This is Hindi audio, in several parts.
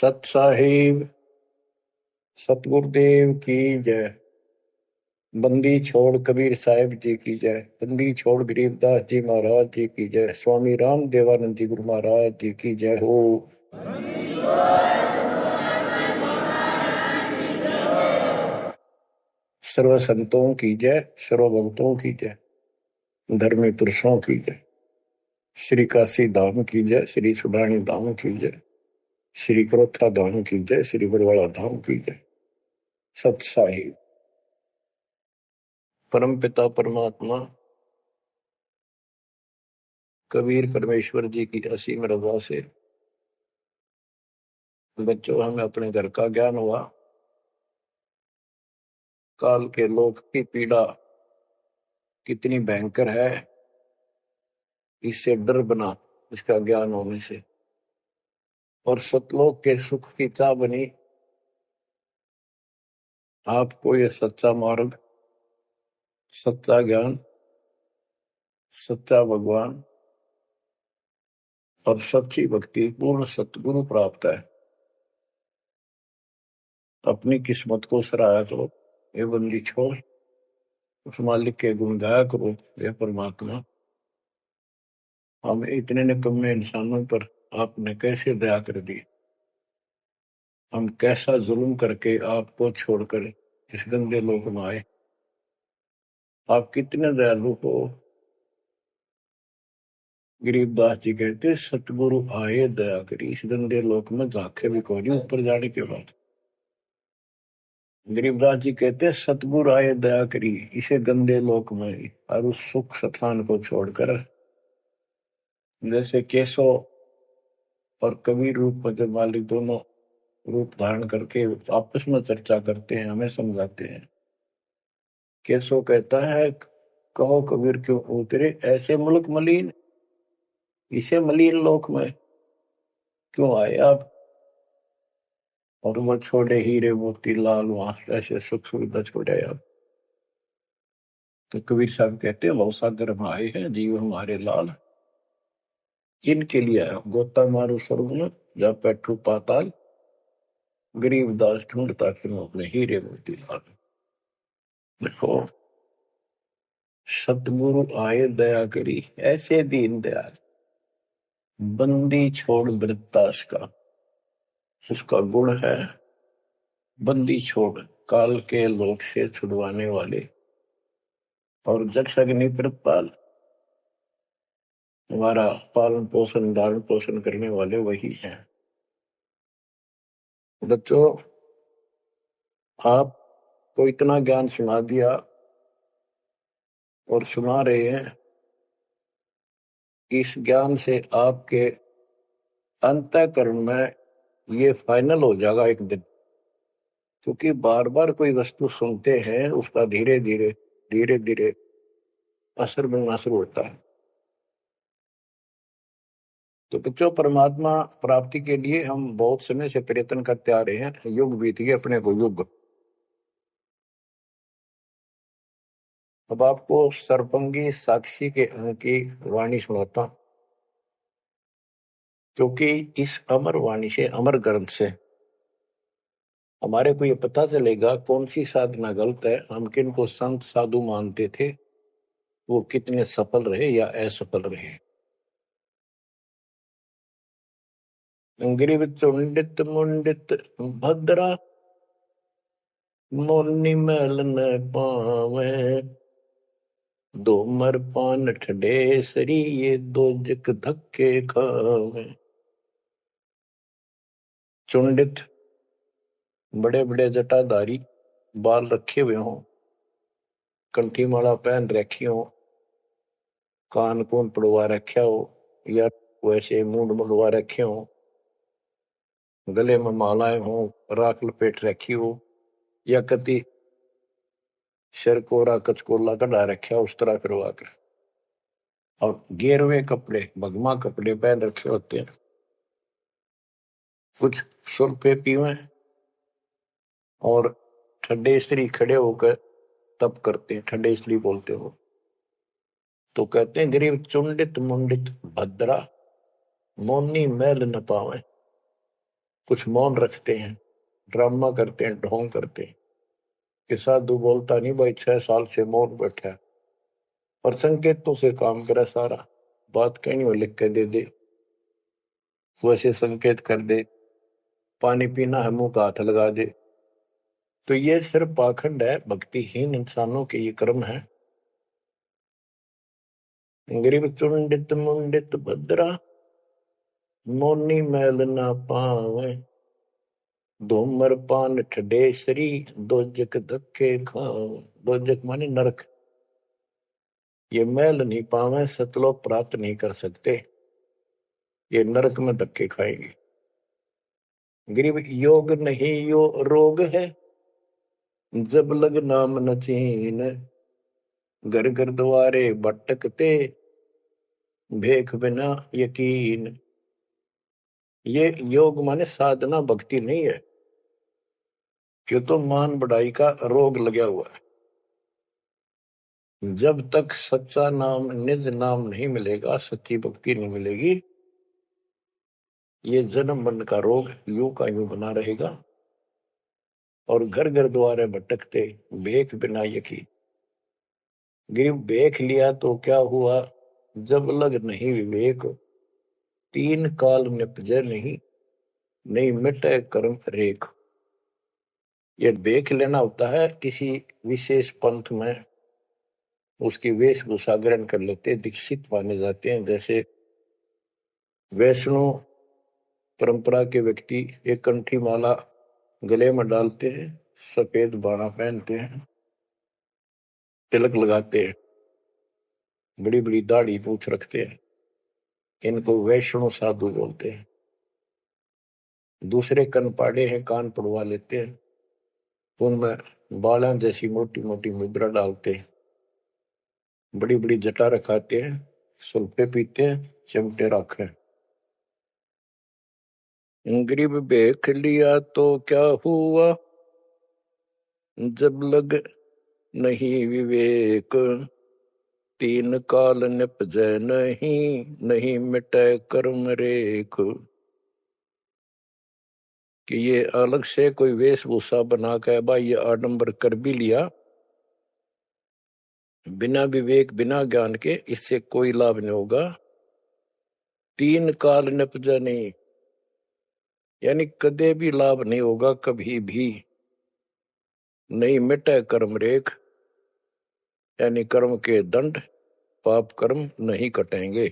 सत साहिब सतगुरुदेव की जय। बंदी छोड़ कबीर साहिब जी की जय। बंदी छोड़ गरीबदास जी महाराज जी की जय। स्वामी राम देवानंद जी गुरु महाराज जी की जय हो। सर्व संतों की जय, सर्व भक्तों की जय, धर्मी पुरुषों की जय। श्री काशी धाम की जय, श्री सुडानी धाम की जय, श्री क्रोथा धाम की जय, श्री बरवाड़ा धाम की जय। सत साहिब परम पिता परमात्मा कबीर परमेश्वर जी की असीम रजा से बच्चों हमें अपने घर का ज्ञान हुआ। काल के लोक की पीड़ा कितनी भयंकर है, इससे डर बना इसका ज्ञान होने से। और सतलोक के सुख की चाह बनी आपको ये सच्चा मार्ग, सच्चा ज्ञान, सच्चा भगवान और सच्ची भक्ति पूर्ण सतगुरु प्राप्त है। अपनी किस्मत को सराहा करो, ये बंदी छोड़ उस मालिक के गुण गाया करो। ये परमात्मा, हम इतने निकम्मे इंसानों पर आपने कैसे दया कर दी। हम कैसा जुल्म करके आपको छोड़कर इस गंदे लोक में आए। आप कितने दयालु हो। गरीबदास जी कहते सतगुरु आए दया करी, इस गंदे लोक में झांके भी कोई नहीं ऊपर जाने के बाद। गरीबदास जी कहते सतगुरु आए दया करी इसे गंदे लोक में और उस सुख स्थान को छोड़कर। जैसे केशव और कबीर रूप में जब मालिक दोनों रूप धारण करके आपस में चर्चा करते हैं, हमें समझाते हैं। केशव कहता है कहो कबीर क्यों उतरे ऐसे मुल्क मलिन, इसे मलिन लोक में क्यों आए आप। और वो छोड़े हीरे मोती लाल वहां ऐसे सुख सुविधा छोड़े आप। तो कबीर साहब कहते हैं भवसागर में आए हैं जीव हमारे लाल, इनके लिए आया गोता मारू स्वर्ग में जा बैठू पाताल, गरीबदास ढूंढता फिर अपने हीरे मोती लाल। देखो सतगुरु आए दया करी ऐसे दीन दयाल, बंदी छोड़ वृत्तास का उसका गुण है। बंदी छोड़ काल के लोक से छुड़वाने वाले और जक्ष अग्नि प्रतपाल, हमारा पालन पोषण धारण पोषण करने वाले वही हैं। बच्चों आपको इतना ज्ञान सुना दिया और सुना रहे हैं। इस ज्ञान से आपके अंतःकरण में ये फाइनल हो जाएगा एक दिन। क्योंकि बार बार कोई वस्तु सुनते हैं उसका धीरे धीरे असर बनना शुरू होता है। तो बच्चों परमात्मा प्राप्ति के लिए हम बहुत समय से प्रयत्न करते आ रहे हैं। युग बीत गए अपने को युग। अब आपको सरपंगी साक्षी के अंक की वाणी सुनाता, क्योंकि इस अमर वाणी से अमर ग्रंथ से हमारे को ये पता चलेगा कौन सी साधना गलत है। हम किन को संत साधु मानते थे, वो कितने सफल रहे या असफल रहे। ग्रीव चुंडित मुंडित भद्रा, मोनी मैल न पावे, दो मर पान ठडेसरी ये दो जक धक्के खावे। चुंडित बड़े बड़े जटाधारी, बाल रखे हुए हों, कंठी माला पहन रखी हो, कान कून पड़वा रखा हो या वैसे मुंड मुड़वा रखे हो, गले में मालाएं हो, राख लपेट रखी हो या कति सिर कोरा कचकोला कढ़ा रखा उस तरह करवा कर, और गेरवे कपड़े भगमा कपड़े पहन रखे होते हैं। कुछ सुल्फे पीवे और ठंडे स्त्री खड़े होकर तप करते हैं, ठंडे स्त्री बोलते हो। तो कहते हैं गरीब चुंडित मुंडित भद्रा, मोनी मैल न पावे। कुछ मौन रखते हैं, ड्रामा करते हैं, ढोंग करते हैं कि साधु बोलता नहीं भाई, 6 साल से मौन बैठा है, और संकेतों से काम करे सारा। बात कहीं वो लिख के दे दे, वैसे संकेत कर दे, पानी पीना है मुंह का हाथ लगा दे। तो ये सिर्फ पाखंड है, भक्तिहीन इंसानों के ये कर्म है। गरीब चुंडित मुंडित भद्रा, मोनी मैल ना पावे, धूमर पान ठडेसरी, दोजक धक्के खावे। दोजक माने नरक। ये मैल नहीं पावे, सतलोक प्राप्त नहीं कर सकते, ये नरक में धक्के खाएंगे। गरीब योग नहीं यो रोग है, जब लग नाम न चीन, घर घर द्वारे भटकते, भेख बिना यकीन। ये योग माने साधना भक्ति नहीं है, ये तो मान बढ़ाई का रोग लगा हुआ है। जब तक सच्चा नाम, निज नाम नहीं मिलेगा, सच्ची भक्ति नहीं मिलेगी, ये जन्म मरण का रोग यूं का यूं बना रहेगा। और घर घर द्वारे भटकते, भेख बिना यकीन। गिर भेख लिया तो क्या हुआ, जब लग नहीं विवेक, 3 काल निपजे नहीं, नहीं मिटे कर्म रेख। ये भेख लेना होता है किसी विशेष पंथ में, उसकी वेशभूषा ग्रहण कर लेते, दीक्षित माने जाते हैं। जैसे वैष्णव परंपरा के व्यक्ति एक कंठी माला गले में डालते हैं, सफेद बाणा पहनते हैं, तिलक लगाते हैं, बड़ी बड़ी दाढ़ी पूछ रखते हैं, इनको वैष्णव साधु बोलते हैं। दूसरे कनपाड़े हैं, कान पड़वा लेते हैं, उनमें बाला जैसी मोटी मोटी मुद्रा डालते हैं, बड़ी बड़ी जटा रखाते हैं, सुल्फे पीते हैं, चिमटे रखे। गरीब भेख लिया तो क्या हुआ, जब लग नहीं विवेक, 3 काल निपजे नहीं, नहीं मिटे कर्म रेख। कि ये अलग से कोई वेशभूषा बना के भाई ये आडंबर कर भी लिया, बिना विवेक बिना ज्ञान के इससे कोई लाभ नहीं होगा। 3 काल निपजे नहीं, यानी कदे भी लाभ नहीं होगा, कभी भी नहीं मिटे कर्म रेख, यानी कर्म के दंड, पाप कर्म नहीं कटेंगे।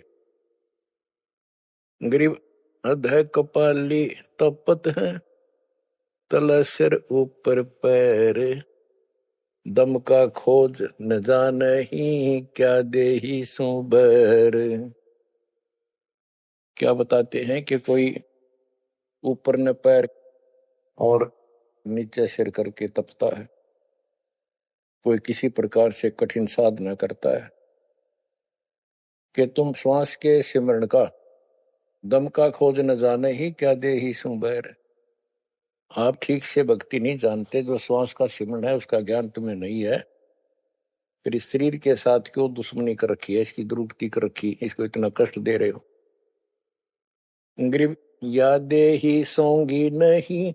गरीब अधः कपाली तपत है, तल सिर ऊपर पैर, दम का खोज न जाने ही, क्या देही सो बैर। क्या बताते हैं कि कोई ऊपर न पैर और नीचे सिर करके तपता है, कोई किसी प्रकार से कठिन साधना करता है, कि तुम श्वास के सिमरण का, दम का खोज न जाने ही, क्या दे ही सो बैर। आप ठीक से भक्ति नहीं जानते, जो श्वास का सिमरण है उसका ज्ञान तुम्हें नहीं है, फिर इस शरीर के साथ क्यों दुश्मनी कर रखी है, इसकी दुरुक्ति कर रखी, इसको इतना कष्ट दे रहे हो। गरीब यादे ही सोंगी नहीं,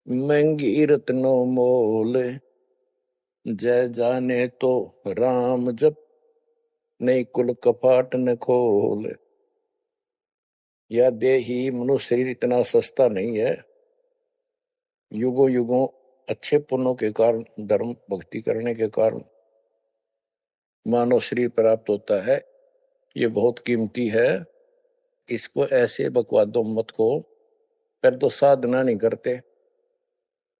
महंगी रत्नो मोल, जय जाने तो राम जप, नहीं कुल कपाट न खोल। या देही, मनुष्य शरीर इतना सस्ता नहीं है, युगों युगों अच्छे पुण्यों के कारण, धर्म भक्ति करने के कारण मानव शरीर प्राप्त होता है, ये बहुत कीमती है। इसको ऐसे बकवादों मत को, पर तो साधना नहीं करते,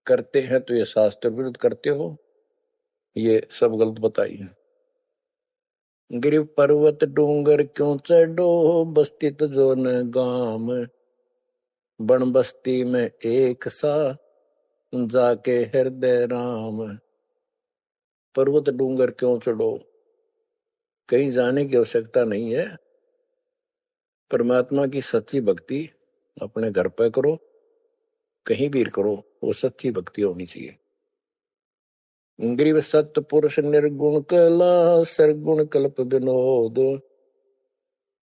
करते हैं तो ये शास्त्र विरुद्ध करते हो, ये सब गलत बताइए। गिर पर्वत डूंगर क्यों चढ़ो, बस्ती तो जो न गाम, बन बस्ती में एक सा, जाके हृदय राम। पर्वत डूंगर क्यों चढ़ो, कहीं जाने की आवश्यकता नहीं है। परमात्मा की सच्ची भक्ति अपने घर पे करो, कहीं भी करो, वो सच्ची भक्ति होनी चाहिए। ग्रीव सत्य पुरुष निर्गुण कला, सरगुण कल्प विनोद,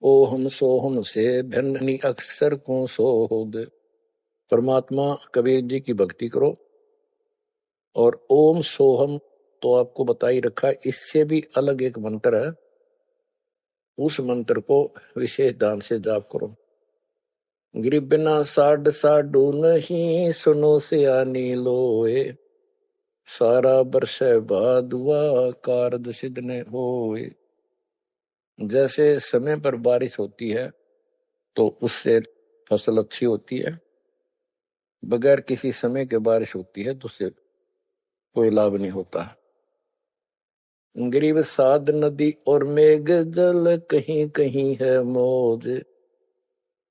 ओहम सोहम से भिन्न अक्षर को सोद। परमात्मा कबीर जी की भक्ति करो। और ओम सोहम तो आपको बता ही रखा है, इससे भी अलग एक मंत्र है, उस मंत्र को विशेष ध्यान से जाप करो। गिरि बिना साड साडू नहीं, सुनो से आनी लोए, सारा बरस भादुआ कारज सिद्ध ने होए। जैसे समय पर बारिश होती है तो उससे फसल अच्छी होती है, बगैर किसी समय के बारिश होती है तो उससे कोई लाभ नहीं होता। गरीब साध नदी और मेघ जल, कहीं कहीं है मौज,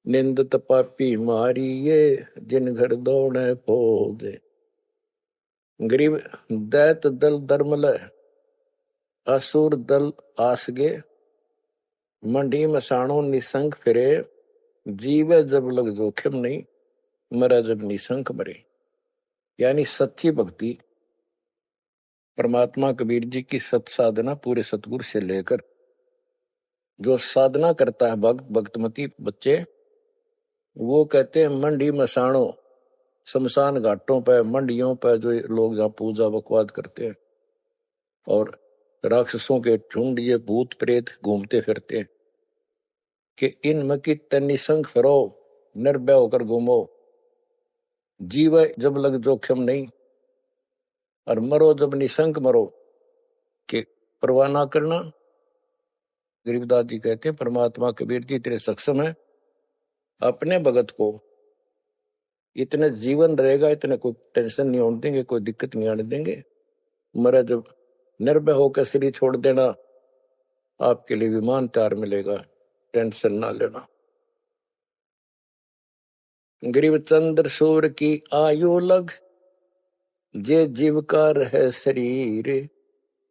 निंदत पापी मारिये, जिन घर दौड़े फौज। गरीब दैत दल दरमल, असुर दल आसगे, मंडी मसाणों निसंक फिरे, जीवे जब लग जोखिम नहीं, मरा जब निसंक मरे। यानी सच्ची भक्ति, परमात्मा कबीर जी की सत साधना पूरे सतगुरु से लेकर जो साधना करता है भक्त भक्तमती बच्चे, वो कहते हैं मंडी मसाणों, शमशान घाटों पर मंडियों पर जो लोग जहाँ पूजा बकवाद करते हैं और राक्षसों के झुंड ये भूत प्रेत घूमते फिरते हैं, कि इन मकी निसंग फिरो, निर्भय होकर घूमो, जीव जब लग जोखिम नहीं, और मरो जब निसंक मरो, कि परवाह ना करना। गरीबदास जी कहते हैं परमात्मा कबीर जी तेरे सक्षम है, अपने भगत को इतने जीवन रहेगा, इतने कोई टेंशन नहीं होने देंगे, कोई दिक्कत नहीं आने देंगे। मरा जब निर्भय होकर शरीर छोड़ देना, आपके लिए विमान तैयार मिलेगा, टेंशन ना लेना। गरीब चंद्र सूर्य की आयु लग, जे जीवकार है शरीर,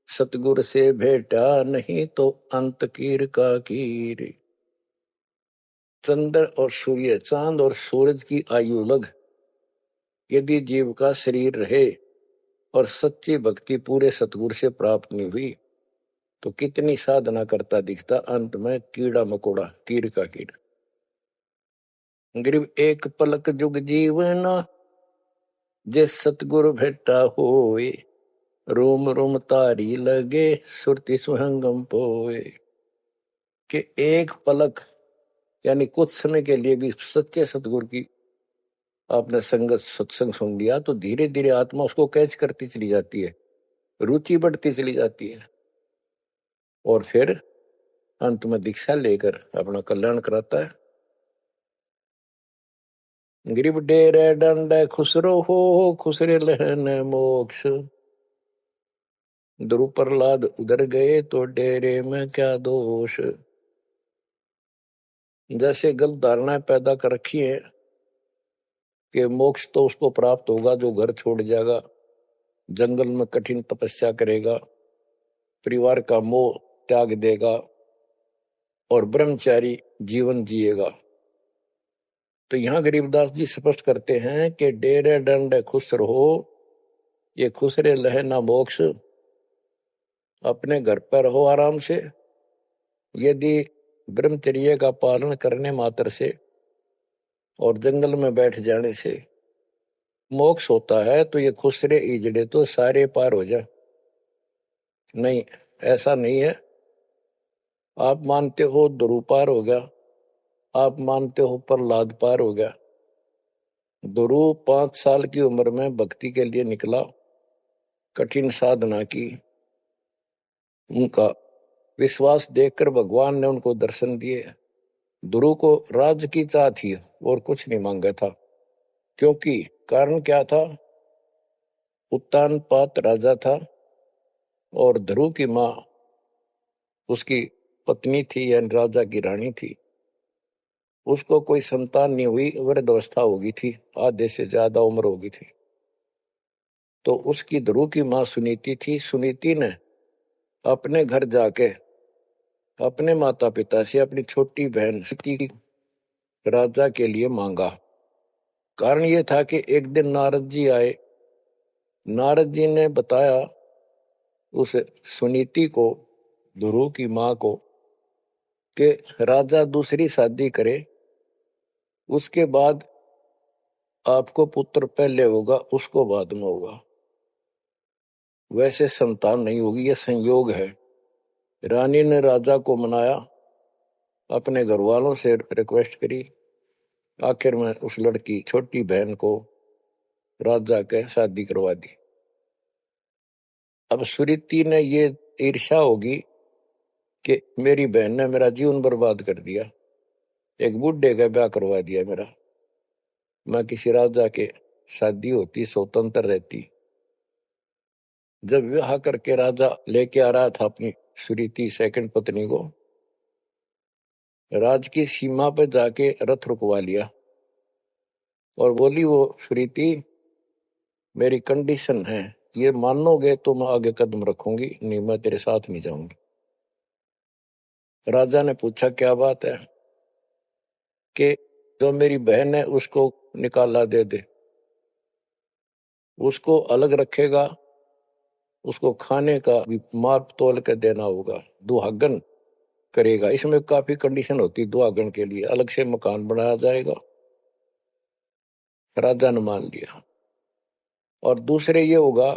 सतगुर से भेटा नहीं तो अंत कीर का कीर। चंद्र और सूर्य, चांद और सूरज की आयु लग, यदि जीव का शरीर रहे और सच्ची भक्ति पूरे सतगुरु से प्राप्त नहीं हुई तो कितनी साधना करता दिखता, अंत में कीड़ा मकोड़ा, कीर का कीड़। गरीब एक पलक जुग जीवना, जे सतगुरु भेटा होए, रोम रोम तारी लगे, सुरति सुहंगम पोए। कि एक पलक यानी कुछ समय के लिए भी सच्चे सतगुरु की आपने संगत सत्संग सुन लिया तो धीरे धीरे आत्मा उसको कैच करती चली जाती है, रुचि बढ़ती चली जाती है, और फिर अंत में दीक्षा लेकर अपना कल्याण कराता है। गरीब डेरे डंड खुसरो हो, खुसरे लहन मोक्ष, ध्रुव प्रहलाद उधर गए तो डेरे में क्या दोष। जैसे गलत धारणाएं पैदा कर रखी है कि मोक्ष तो उसको प्राप्त होगा जो घर छोड़ जाएगा, जंगल में कठिन तपस्या करेगा, परिवार का मोह त्याग देगा और ब्रह्मचारी जीवन जिएगा। तो यहां गरीबदास जी स्पष्ट करते हैं कि डेरे डंड खुश रहो, ये खुसरे लहे ना मोक्ष, अपने घर पर रहो आराम से। यदि ब्रह्मचर्य का पालन करने मात्र से और जंगल में बैठ जाने से मोक्ष होता है तो ये खुसरे इजड़े तो सारे पार हो जाए, नहीं, ऐसा नहीं है। आप मानते हो ध्रुव पार हो गया, आप मानते हो प्रहलाद पार हो गया। ध्रुव 5 साल की उम्र में भक्ति के लिए निकला, कठिन साधना की, उनका विश्वास देखकर भगवान ने उनको दर्शन दिए। ध्रुव को राज्य की चाह थी और कुछ नहीं मांगा था, क्योंकि कारण क्या था, उत्तानपाद राजा था और ध्रुव की माँ उसकी पत्नी थी यानी राजा की रानी थी। उसको कोई संतान नहीं हुई, वृद्ध अवस्था हो गई थी, आधे से ज्यादा उम्र हो गई थी। तो उसकी ध्रुव की माँ सुनीति थी। सुनीति ने अपने घर जाके अपने माता पिता से अपनी छोटी बहन सती राजा के लिए मांगा। कारण ये था कि एक दिन नारद जी आए, नारद जी ने बताया उस सुनीति को, ध्रुव की माँ को, कि राजा दूसरी शादी करे, उसके बाद आपको पुत्र पहले होगा, उसको बाद में होगा। वैसे संतान नहीं होगी, यह संयोग है। रानी ने राजा को मनाया, अपने घर वालों से रिक्वेस्ट करी, आखिर में उस लड़की छोटी बहन को राजा के शादी करवा दी। अब सुरीति ने ये ईर्ष्या होगी कि मेरी बहन ने मेरा जीवन बर्बाद कर दिया, एक बूढ़े का ब्याह करवा दिया मेरा, मैं किसी राजा के शादी होती, स्वतंत्र रहती। जब विवाह करके राजा लेके आ रहा था अपनी सुरीति सेकंड पत्नी को, राज की सीमा पर जाके रथ रुकवा लिया और बोली, वो सुरीति मेरी कंडीशन है, ये मानोगे तो मैं आगे कदम रखूंगी, नहीं मैं तेरे साथ नहीं जाऊंगी। राजा ने पूछा, क्या बात है? कि जो मेरी बहन है उसको निकाला दे दे, उसको अलग रखेगा, उसको खाने का भी माप तोल के देना होगा, दुहागन करेगा। इसमें काफी कंडीशन होती, दुहागन के लिए अलग से मकान बनाया जाएगा। राजा ने मान लिया। और दूसरे ये होगा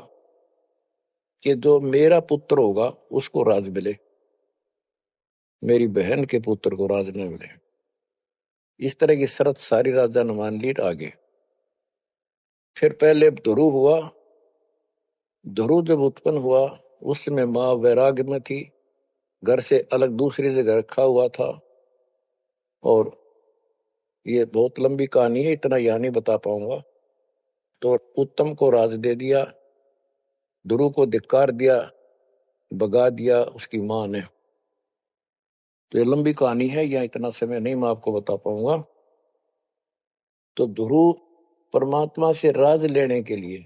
कि जो मेरा पुत्र होगा उसको राज मिले, मेरी बहन के पुत्र को राज न मिले। इस तरह की शर्त सारी राजा ने मान ली। आगे फिर पहले ध्रुव हुआ। ध्रुव जब उत्पन्न हुआ उस समय माँ वैराग्य में थी, घर से अलग दूसरी जगह रखा हुआ था। और ये बहुत लंबी कहानी है, इतना यहां नहीं बता पाऊंगा। तो उत्तम को राज दे दिया, ध्रुव को धिक्कार दिया, भगा दिया उसकी मां ने। तो ये लंबी कहानी है, यह इतना समय नहीं मैं आपको बता पाऊंगा। तो ध्रुव परमात्मा से राज लेने के लिए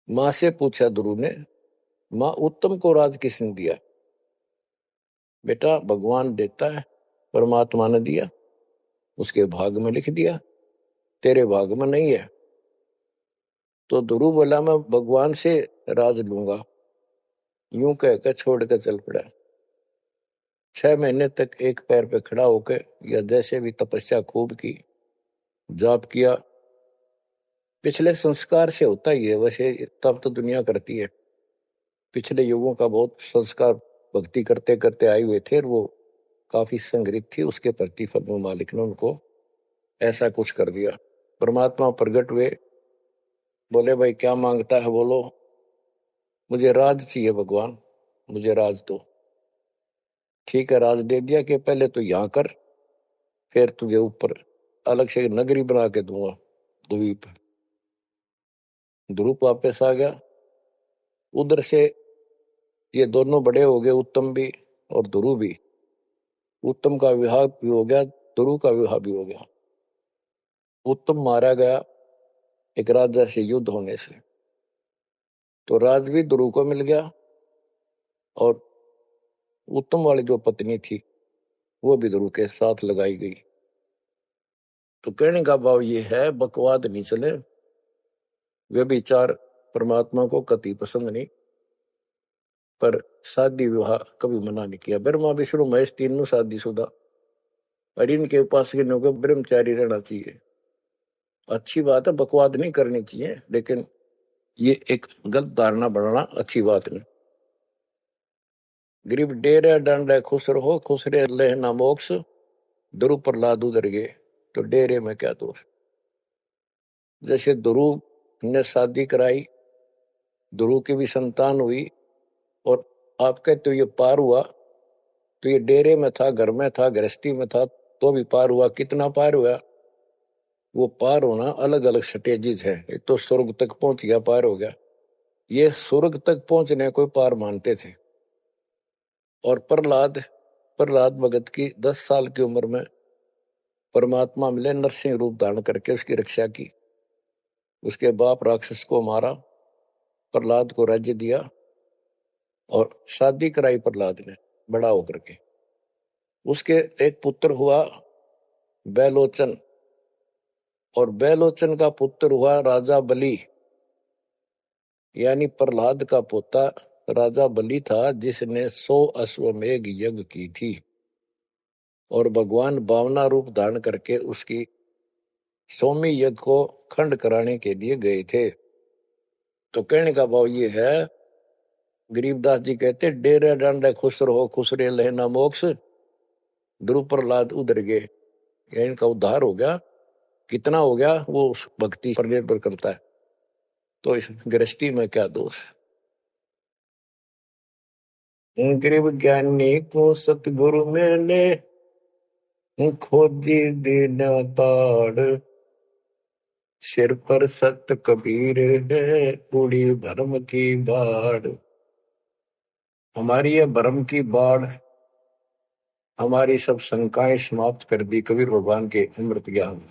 मां से पूछा ध्रुव ने, मां उत्तम को राज किसने दिया? बेटा भगवान देता है, परमात्मा ने दिया, उसके भाग में लिख दिया, तेरे भाग में नहीं है। तो ध्रुव बोला, मैं भगवान से राज लूंगा। यूं कहकर छोड़ कर चल पड़ा। 6 महीने तक एक पैर पे खड़ा होकर या जैसे भी तपस्या खूब की, जाप किया। पिछले संस्कार से होता ही है, वैसे तब तो दुनिया करती है। पिछले युगों का बहुत संस्कार भक्ति करते करते आए हुए थे, और वो काफी संग्रहित थी, उसके प्रति फल मालिक ने उनको ऐसा कुछ कर दिया। परमात्मा प्रगट हुए, बोले भाई क्या मांगता है बोलो। मुझे राज चाहिए भगवान, मुझे राज दो। ठीक है, राज दे दिया कि पहले तो यहां कर, फिर तुझे ऊपर अलग से नगरी बना के दूंगा द्वीप। ध्रुव वापस आ गया। उधर से ये दोनों बड़े हो गए, उत्तम भी और ध्रुव भी। उत्तम का विवाह भी हो गया, ध्रुव का विवाह भी हो गया। उत्तम मारा गया एक राजा से युद्ध होने से, तो राज भी ध्रुव को मिल गया, और उत्तम वाली जो पत्नी थी वो भी ध्रुव के साथ लगाई गई। तो कहने का भाव ये है, बकवाद नहीं चले। वे विचार परमात्मा को कति पसंद नहीं, पर शादी विवाह कभी मना नहीं किया। ब्रह्मा विष्णु महेश तीनों शादी शुदा, और इनके उपासक को ब्रह्मचारी रहना चाहिए। अच्छी बात है, बकवाद नहीं करनी चाहिए, लेकिन ये एक गलत धारणा बनाना अच्छी बात नहीं। गरीब डेरे डंड है, खुश रहो, खुश रहे लेना मोक्ष, ध्रुव प्रहलाद उधर गए, तो डेरे में क्या दोष। जैसे ध्रुव ने शादी कराई, ध्रुव की भी संतान हुई, और आप कहते हो ये पार हुआ, तो ये डेरे में था, घर में था, गृहस्थी में था, तो भी पार हुआ। कितना पार हुआ? वो पार होना अलग अलग स्टेजेस है। एक तो स्वर्ग तक पहुंच गया, पार हो गया। ये स्वर्ग तक पहुंचने को पार मानते थे। और प्रहलाद प्रहलाद भगत की 10 साल की उम्र में परमात्मा मिले, नरसिंह रूप धारण करके उसकी रक्षा की। उसके बाप राक्षस को मारा, प्रहलाद को राज्य दिया, और शादी कराई प्रहलाद ने बड़ा होकर के। उसके एक पुत्र हुआ बैलोचन, और बैलोचन का पुत्र हुआ राजा बलि। यानी प्रहलाद का पोता राजा बलि था, जिसने 100 अश्वमेघ यज्ञ की थी, और भगवान बावना रूप धारण करके उसकी सोमी यज्ञ को खंड कराने के लिए गए थे। तो कहने का भाव ये है, गरीबदास जी कहते डेरे डांडे खुश रहो खुश रे लहना मोक्ष, ध्रुव प्रहलाद उधर गए। इनका उद्धार हो गया। कितना हो गया वो उस भक्ति पर निर्भर करता है। तो इस गृहस्थी में क्या दोष है। गरीब ज्ञानी को सतगुरु मैंने खोजी दीन ताड़, सिर पर सत कबीर है उड़ी भरम की बाढ़। हमारी ये भरम की बाढ़ हमारी सब शंकाएं समाप्त कर दी कबीर भगवान के अमृत ज्ञान।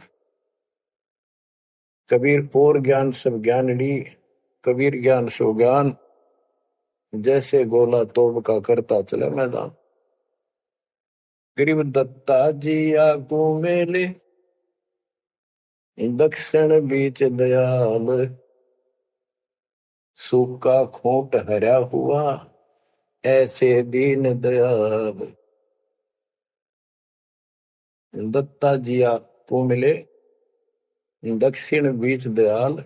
कबीर और ज्ञान सब ज्ञानड़ी, कबीर ज्ञान सो ज्ञान, जैसे गोला तोब का करता चले मैदान। गरीब दत्ता जी आगू मेले, दक्षिण बीच दयाल, सूखा खोट हरा हुआ ऐसे दीन दयाल। दत्ता जी आगू मिले, दक्षिण बीच दयाल,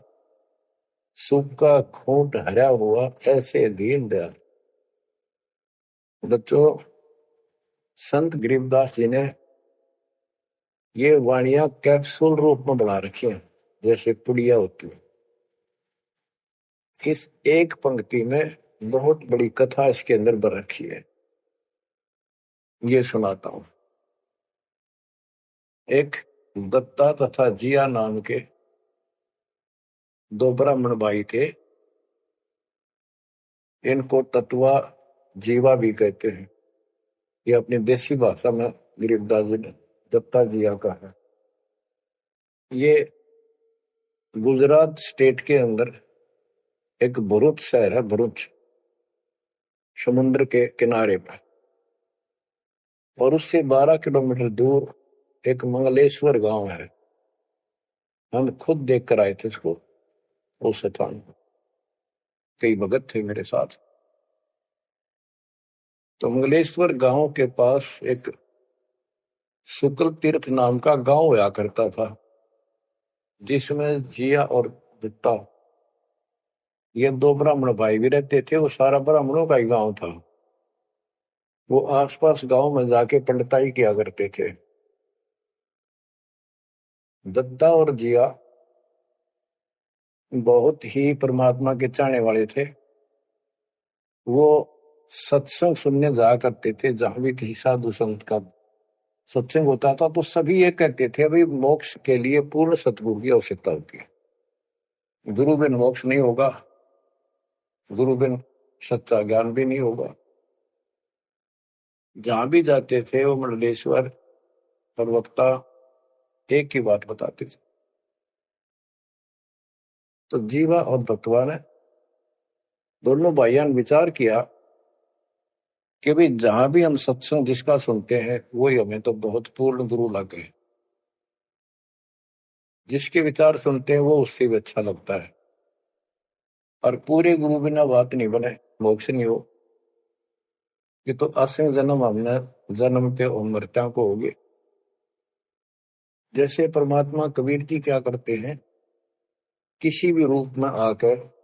सूखा खोट हरा हुआ ऐसे दीन दयाल। बच्चों, संत गरीबदास जी ने ये वाणियां कैप्सूल रूप में बना रखी हैं, जैसे पुड़िया होती है। इस एक पंक्ति में बहुत बड़ी कथा इसके अंदर भर रखी है। ये सुनाता हूं। एक दत्ता तथा जिया नाम के दो ब्राह्मण भाई थे। इनको तत्वा जीवा भी कहते हैं। ये अपनी देसी भाषा में गरीबदास जी ने दत्ता जिया का है। ये गुजरात स्टेट के अंदर एक भरूच शहर है, भरूच, समुद्र के किनारे पर। और उससे 12 किलोमीटर दूर एक मंगलेश्वर गांव है। हम खुद देख कर आए थे उसको, उस स्थान को। कई भगत थे मेरे साथ। तो मंगलेश्वर गांव के पास एक शुक्ल तीर्थ नाम का गांव हुआ करता था, जिसमें जिया और दत्ता ये दो ब्राह्मण भाई भी रहते थे। वो सारा ब्राह्मणों का ही गांव था। वो आसपास गांव में जाके पंडिताई किया करते थे। दत्ता और जिया बहुत ही परमात्मा के चाहने वाले थे। वो सत्संग सुनने जाया करते थे। जहां भी किसी साधु संत का सत्संग होता था तो सभी ये कहते थे भाई मोक्ष के लिए पूर्ण सतगुरु की आवश्यकता होती है। गुरु बिन मोक्ष नहीं होगा, गुरु बिन सच्चा ज्ञान भी नहीं होगा। जहां भी जाते थे वो मंडलेश्वर प्रवक्ता एक ही बात बताते थे। तो जीवा और दत्तवा ने दोनों भाइयों ने विचार किया कि भाई जहां भी हम सत्संग जिसका सुनते हैं वही हमें तो बहुत पूर्ण गुरु लगे। जिसके विचार सुनते हैं वो उससे भी अच्छा लगता है। और पूरे गुरु बिना बात नहीं बने, मोक्ष नहीं हो। ये तो असंग जन्म हमने जन्मते और मरत्या को होगे। जैसे परमात्मा कबीर जी क्या करते हैं, किसी भी रूप में आकर,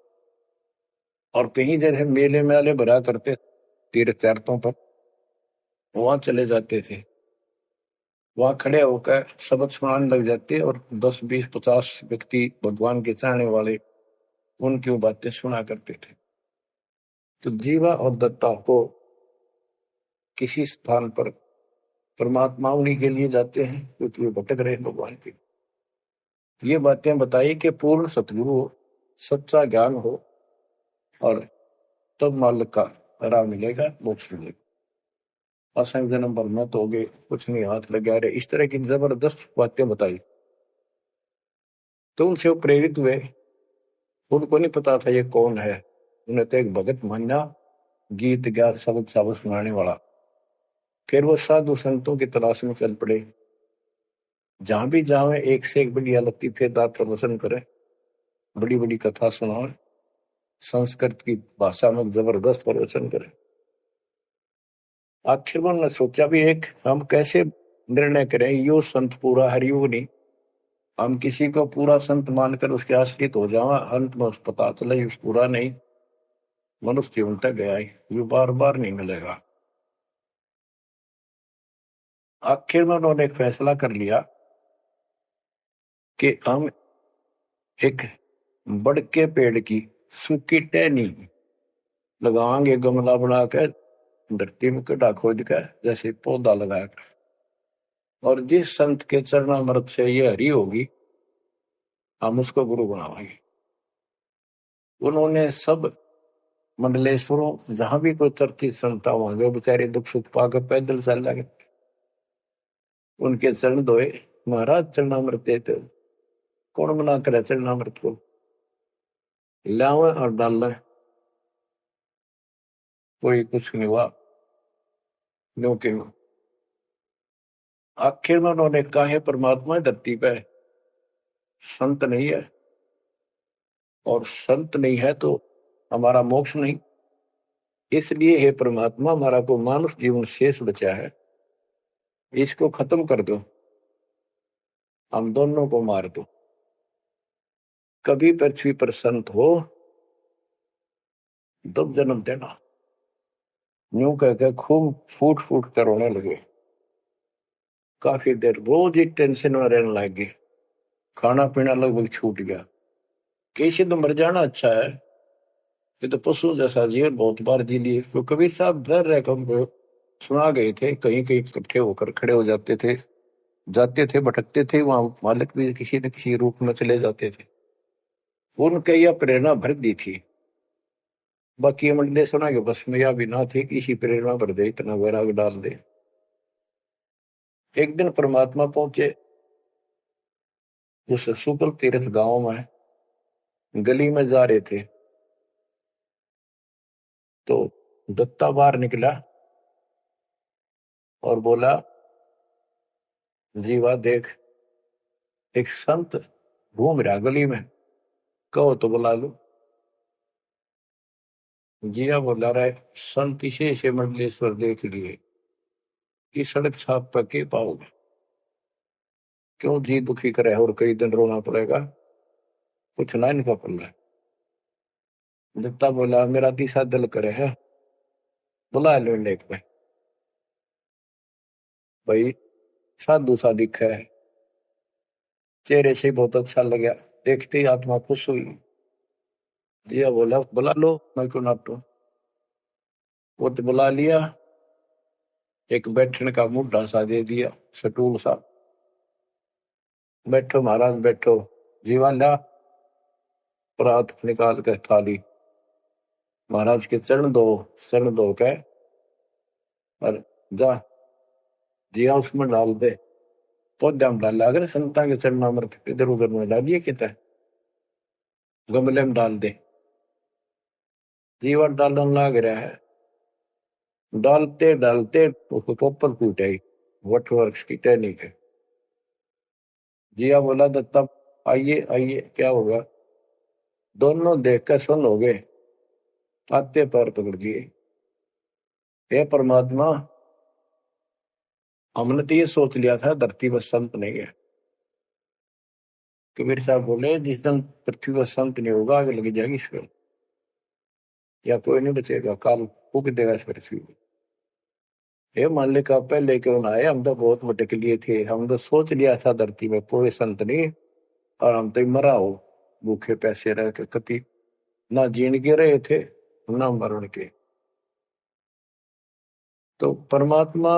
और कहीं जैसे मेले मेले भरा करते तीर्थ तीर्थों पर, वहां चले जाते थे। वहां खड़े होकर शब्द सुनाने लग जाते और 10, 20, 50 व्यक्ति भगवान के चाहने वाले उनकी बातें सुना करते थे। तो जीवा और दत्ता को किसी स्थान पर परमात्मा उन्हीं के लिए जाते हैं क्योंकि वो भटक रहे भगवान की। ये बातें बताई कि पूर्ण सतगुरु हो, सच्चा ज्ञान हो, और तब मालिक का राह मिलेगा, मोक्ष मिलेगा। असंग जन्म पर मत होगे, कुछ नहीं हाथ लगा रहे, इस तरह की जबरदस्त बातें बताई। तो उनसे वो प्रेरित हुए। उनको नहीं पता था ये कौन है। उन्हें तो एक भगत माना, गीत गा शब्द शब्द सुनाने वाला। फिर वो साधु संतों की तलाश में चल पड़े। जहां भी जावे एक से एक बढ़िया लतीफेदार प्रवचन करे, बड़ी बड़ी कथा सुनाए, संस्कृत की भाषा में जबरदस्त प्रवचन करे। आखिर उन्होंने सोचा भी एक हम कैसे निर्णय करें, यो संत पूरा हरियो नहीं, हम किसी को पूरा संत मानकर उसके आश्रित हो जावा, अंत में उस पता चले उस पूरा नहीं, मनुष्य जीवन तक गया है, ये बार बार नहीं मिलेगा। आखिर में उन्होंने एक फैसला कर लिया कि हम एक बड़ के पेड़ की सूखी टहनी लगाएंगे, गमला बना कर धरती में गड्ढा खोद कर जैसे पौधा लगाया, और जिस संत के चरणामृत से ये हरी होगी हम उसको गुरु बनाएंगे। उन्होंने सब मंडलेश्वरों जहां भी कोई चर्चित संता होंगे बेचारे दुख सुख पाकर पैदल चल लगे, उनके चरण धोए, महाराज चरणामृत देते, कौन मना करे चरणामृत को, लावे और डालना, कोई कुछ नहीं हुआ। क्योंकि आखिर में उन्होंने कहा है परमात्मा धरती पे संत नहीं है, और संत नहीं है तो हमारा मोक्ष नहीं, इसलिए हे परमात्मा हमारा को मानुष जीवन शेष बचा है, इसको खत्म कर दो, हम दोनों को मार दो, कभी पृथ्वी पर संत हो तब जन्म देना। यूं कहकर खूब फूट फूट कर रोने लगे। काफी देर रोज ही टेंशन में रहने लगे, खाना पीना लगभग छूट गया। कैसे तो मर जाना अच्छा है, ये तो पशु जैसा जीवन बहुत बार जी लिए। तो कबीर साहब डर रहे कम सुना गए थे, कहीं कहीं इकट्ठे होकर खड़े हो जाते थे, जाते थे, भटकते थे, वहां मालिक भी किसी न किसी रूप में चले जाते थे। उनके यह प्रेरणा भर दी थी, बाकी मंडले सुना के बस में यह भी ना थे कि इसी प्रेरणा भर दे, इतना वैराग डाल दे। एक दिन परमात्मा पहुंचे उस सुकल तीर्थ गांव में, गली में जा रहे थे तो दत्ता बाहर निकला और बोला, जीवा देख एक संत घूम रहा गली में, कहो तो बुला लो। जिया बोला रहे, संत इसे से मंडलेश्वर देख लिए कि सड़क छाप पर के पाओगे, क्यों जी दुखी करे और कई दिन रोना पड़ेगा, कुछ ना इनका पल्ला। दत्ता बोला, मेरा तीसरा दिल करे है, बुला लो लेक में। भाई साधु सा दिखा है, चेहरे से बहुत अच्छा लगा, देखते ही आत्मा खुश हुई। जिया बोला, बुला लो, मैं क्यों नाटू। वो तो बुला लिया, एक बैठने का मुद्दा सा दे दिया, सटूल सा, बैठो महाराज बैठो। जीवा ला परात निकाल कर थाली, महाराज के चरण दो के और जा जिया उसमें डाल दे, पौधा में डाल, अगर संता के चरणामृत इधर उधर में डालिए कितना, गमले में डाल दे। जीवा डालने लग रहा है, डालते डालते उसको पोपल फूट आई, वट वृक्ष की टहनी के। जिया बोला, दत्ता आइए आइए, क्या होगा। दोनों देखकर सुन हो गए, आते पैर पकड़ लिए। हे परमात्मा, हमने तो ये सोच लिया था धरती पर संत नहीं है। कबीर साहब बोले, जिस दिन पृथ्वी पर संत नहीं होगा आग लग जाएगी इस पर, या कोई नहीं बचेगा, काल फूक देगा इस पृथ्वी को। हे मालिक आप पहले क्यों ना आए, हम तो बहुत भटक लिए थे, हम तो सोच लिया था धरती में कोई संत नहीं, और हम तो मरा हो भूखे पैसे रह के, कति ना जीण के रहे थे ना मरण के। तो परमात्मा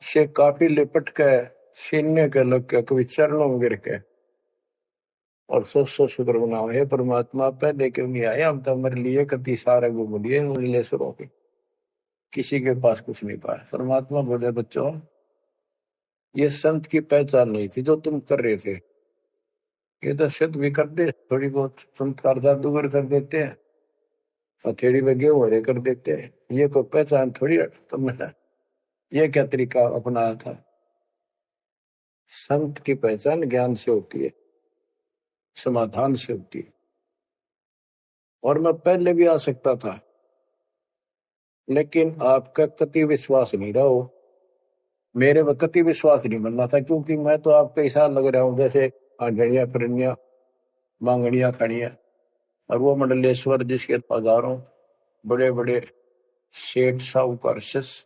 से काफी लिपट के सीने के लग के कभी चरणों में गिर के और सो शुक्र बनाओ, हे परमात्मा पहले क्यों नहीं आए, हम तो हमारे लिए कति सारे घूम लिए मंडलेश्वरों के, किसी के पास कुछ नहीं पाया। परमात्मा बोले, बच्चों ये संत की पहचान नहीं थी जो तुम कर रहे थे, ये तो सिद्ध भी कर दे, थोड़ी बहुत चमत्कार जादूगर कर देते हैं, हथेड़ी में गेहूं हरे कर देते हैं, ये कोई पहचान थोड़ी तुमने ये क्या तरीका अपनाया था। संत की पहचान ज्ञान से होती है, समाधान से होती है। और मैं पहले भी आ सकता था, लेकिन आपका कति विश्वास नहीं रहा हो, मेरे में कति विश्वास नहीं बनना था, क्योंकि मैं तो आपके हिसाब लग रहा हूं जैसे आंधड़िया फिरनिया मांगड़िया खड़िया, और वो मंडलेश्वर जिसके हजारों बड़े बड़े सेठ साहूकार शिष्य,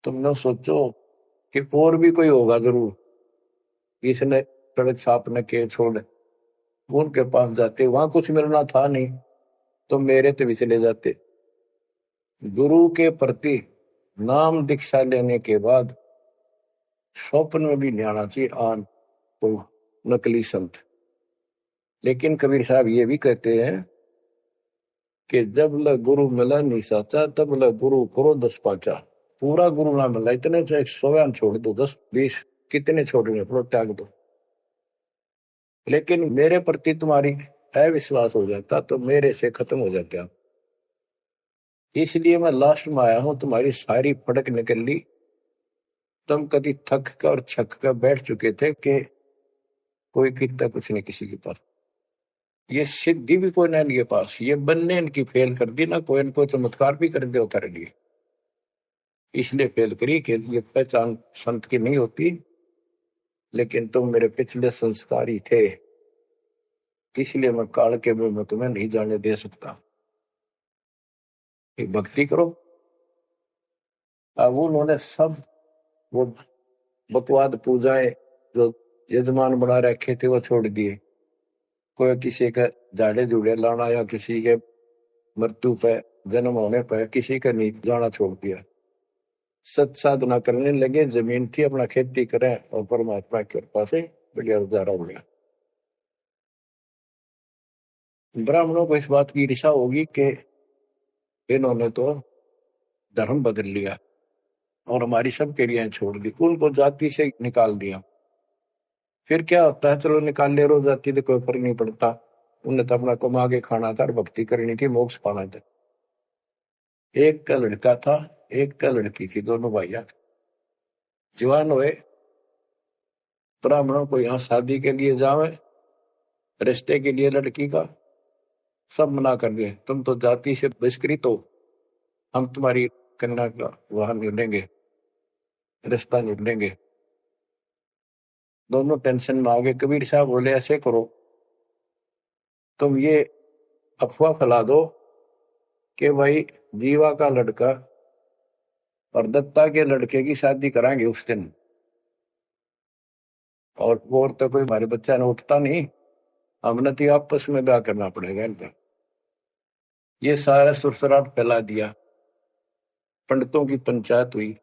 तुम न सोचो कि और भी कोई होगा जरूर, इसने सड़क छाप न के छोड़, उनके पास जाते, वहां कुछ मिलना था नहीं तो मेरे तो भी चले जाते। गुरु के प्रति नाम दीक्षा लेने के बाद स्वप्न में भी नहीं आना चाहिए आन कोई नकली संत। लेकिन कबीर साहब ये भी कहते हैं कि जब ल गुरु मिला नहीं साचा, तब ल गुरु करो 10 पाचा। पूरा गुरु ना मिला, इतने चाहे 100 छोड़ दो, 10-20 कितने छोड़ने पड़ो, त्याग दो, लेकिन मेरे प्रति तुम्हारी अविश्वास हो जाता तो मेरे से खत्म हो जाते आप। इसलिए मैं लास्ट में आया हूं, तुम्हारी सारी फड़क निकल ली, तुम कभी थक कर और छक कर बैठ चुके थे कि कोई कितना कुछ नहीं किसी के पास, ये सिद्धि भी कोई ना इनके पास, ये बनने इनकी फेल कर दी ना, कोई इनको चमत्कार भी कर दे उतारे लिए, इसलिए फेल करी कि ये पहचान संत की नहीं होती। लेकिन तुम मेरे पिछले संस्कारी थे, इसलिए मैं काल के मुंह में तुम्हें नहीं जाने दे सकता। एक भक्ति करो। अब उन्होंने सब वो बकवाद पूजाएं जो यजमान बना रखे थे वो छोड़ दिए। कोई किसी के झाड़े जुड़े लाना या किसी के मृत्यु पे जन्म होने पर किसी का नहीं जाना छोड़ दिया, सत साधना करने लगे, जमीन थी अपना खेती करें और परमात्मा की कृपा से बढ़िया गुजारा हो गया। ब्राह्मणों को इस बात की ईर्षा होगी कि इन्होंने तो धर्म बदल लिया और हमारी सब क्रियाएं छोड़ दी, उनको जाति से निकाल दिया। फिर क्या होता है, चलो निकाल ले रो जाति तो कोई फर्क नहीं पड़ता, उन्हें तो अपना कमा के खाना था और भक्ति करनी थी, मोक्ष पाना था। एक का लड़का था, एक का लड़की थी, दोनों भैया जवान हुए। ब्राह्मणों को यहाँ शादी के लिए जावे, रिश्ते के लिए लड़की का सब मना कर दिए, तुम तो जाति से बहिष्कृत हो, हम तुम्हारी कन्या का वहां नहीं लेंगे, रिश्ता नहीं लेंगे। दोनों टेंशन में आ गए। कबीर साहब बोले ऐसे करो, तुम ये अफवाह फैला दो कि भाई जीवा का लड़का और दत्ता के लड़के की शादी कराएंगे उस दिन, और वो तो कोई हमारे बच्चा ने उठता नहीं, हमने तो आपस में ब्याह करना पड़ेगा इनका। ये सारा सुरसराट फैला दिया, पंडितों की पंचायत हुई।